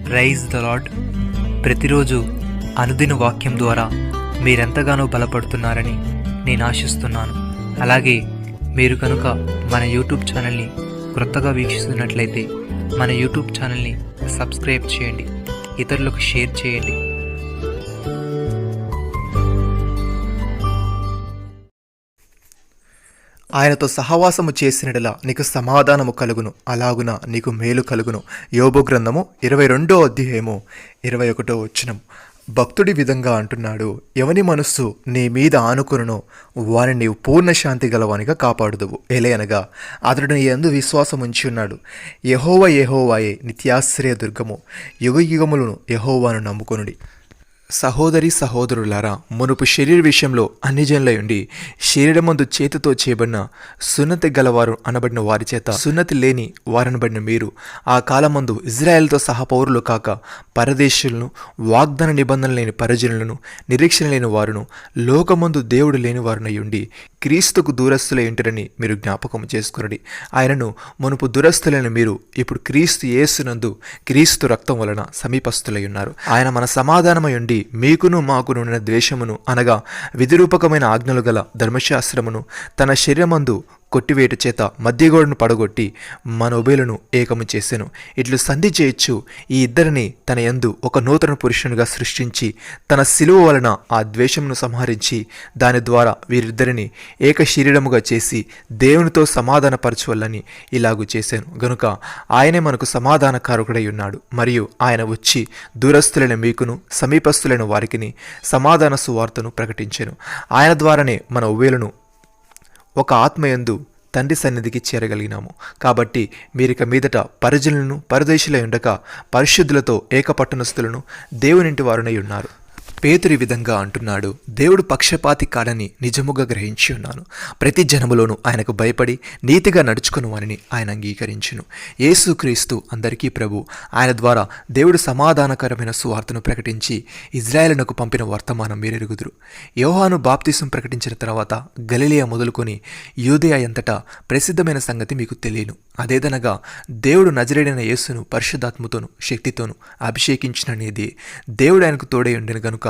Praise the lord. ప్రతిరోజు అనుదిన వాక్యం ద్వారా మీరెంతగానో బలపడుతున్నారని నేను ఆశిస్తున్నాను. అలాగే మీరు కనుక మన యూట్యూబ్ ఛానల్ని క్రొత్తగా వీక్షిస్తున్నట్లయితే మన యూట్యూబ్ ఛానల్ని సబ్స్క్రైబ్ చేయండి, ఇతరులకు షేర్ చేయండి. ఆయనతో సహవాసము చేసినడలా నీకు సమాధానము కలుగును, అలాగున నీకు మేలు కలుగును. యోబు గ్రంథము 22వ అధ్యాయము 21వ వచనం. భక్తుడి విధంగా అంటున్నాడు, ఎవని మనస్సు నీ మీద ఆనుకునునో వారిని నీవు పూర్ణ శాంతి గలవానిగా కాపాడుదువు. ఎలయనగా అతడు నీ యందు విశ్వాసం ఉంచి ఉన్నాడు. యెహోవా యెహోవాయే నిత్యాశ్రయ దుర్గము, యుగ యుగములను యెహోవాను నమ్ముకొనుడి. సహోదరి సహోదరులారా, మునుపు శరీర విషయంలో అన్ని జనులై ఉండి శరీరమందు చేతితో చేయబడిన సున్నతి గలవారు అనబడిన వారి చేత సున్నతి లేని వారనబడిన మీరు ఆ కాలమందు ఇజ్రాయెల్తో సహపౌరులు కాక పరదేశులను, వాగ్దాన నిబంధన లేని పరిజనులను, నిరీక్షణ లేని వారును, లోకమందు దేవుడు లేని వారునై ఉండి క్రీస్తుకు దూరస్తులై ఉంటారని మీరు జ్ఞాపకం చేసుకునండి. ఆయనను మునుపు దురస్తులైన మీరు ఇప్పుడు క్రీస్తు యేసునందు క్రీస్తు రక్తం వలన సమీపస్తులై ఉన్నారు. ఆయన మన సమాధానమై ఉండి మీకును మాకును ఉన్న ద్వేషమును అనగా విధిరూపకమైన ఆజ్ఞలు గల ధర్మశాస్త్రమును తన శరీరమందు కొట్టివేట చేత మధ్యగోడను పడగొట్టి మన ఉభయులను ఏకము చేసెను. ఇట్లు సంధి చేయొచ్చు ఈ ఇద్దరిని తన యందు ఒక నూతన పురుషునిగా సృష్టించి తన శిలువ వలన ఆ ద్వేషమును సంహరించి దాని ద్వారా వీరిద్దరిని ఏక శరీరముగా చేసి దేవునితో సమాధానపరచవలని ఇలాగూ చేశాను. గనుక ఆయనే మనకు సమాధానకారకుడై ఉన్నాడు. మరియు ఆయన వచ్చి దూరస్తులైన మీకును సమీపస్తులైన వారికిని సమాధాన సువార్తను ప్రకటించెను. ఆయన ద్వారానే మన ఉభయులను ఒక ఆత్మయందు తండ్రి సన్నిధికి చేరగలిగినాము. కాబట్టి మీరిక మీదట పరిజనులను పరదేశులై ఉండక పరిశుద్ధులతో ఏకపట్టణస్థులను దేవునింటి వారునై ఉన్నారు. పేతురు ఈ విధంగా అంటున్నాడు, దేవుడు పక్షపాతి కాడని నిజముగా గ్రహించి ఉన్నాను. ప్రతి జనములోనూ ఆయనకు భయపడి నీతిగా నడుచుకుని వారిని ఆయన అంగీకరించును. యేసుక్రీస్తు అందరికీ ప్రభు. ఆయన ద్వారా దేవుడు సమాధానకరమైన సువార్తను ప్రకటించి ఇజ్రాయేలునకు పంపిన వర్తమానం మీరెరుగుదురు. యోహాను బాప్తిసం ప్రకటించిన తర్వాత గలిలయ మొదలుకొని యూదయ అంతటా ప్రసిద్ధమైన సంగతి మీకు తెలియను. అదేదనగా దేవుడు నజరేడైన యేసును పరిశుద్ధాత్మతోను శక్తితోను అభిషేకించిననేది. దేవుడు ఆయనకు తోడై ఉండెను గనుక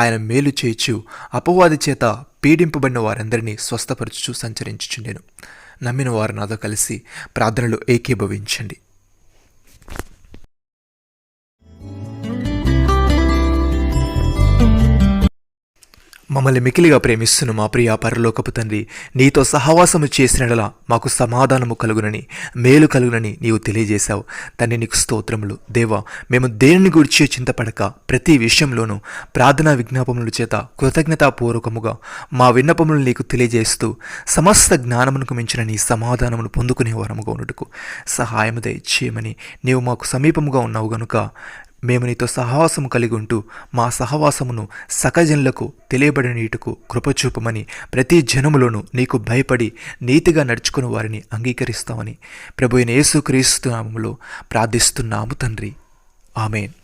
ఆయన మేలు చేయుచు అపవాది చేత పీడింపబడిన వారందరినీ స్వస్థపరచుచు సంచరించుచుండెను. నమ్మిన వారు నాతో కలిసి ప్రార్థనలో ఏకీభవించండి. మమ్మల్ని మికిలిగా ప్రేమిస్తున్న మా ప్రియ పరలోకపు తండ్రి, నీతో సహవాసము చేసినడలా మాకు సమాధానము కలుగునని మేలు కలుగునని నీవు తెలియజేశావు. తండ్రి నీకు స్తోత్రములు. దేవా, మేము దేనిని గురించి చింతపడక ప్రతి విషయంలోనూ ప్రార్థనా విజ్ఞాపముల చేత కృతజ్ఞతాపూర్వకముగా మా విన్నపములు నీకు తెలియజేస్తూ సమస్త జ్ఞానమునకు మించిన నీ సమాధానమును పొందుకునే వారముగా ఉండుటకు సహాయము దయచేయమని నీవు మాకు సమీపముగా ఉన్నావు గనుక మేము నీతో సహవాసము కలిగి ఉంటూ మా సహవాసమును సకజనులకు తెలియబడినీటుకు కృపచూపమని ప్రతి జనములోనూ నీకు భయపడి నీతిగా నడుచుకుని వారిని అంగీకరిస్తామని ప్రభువైన యేసుక్రీస్తు నామములో ప్రార్థిస్తున్నాము తండ్రి. ఆమేన్.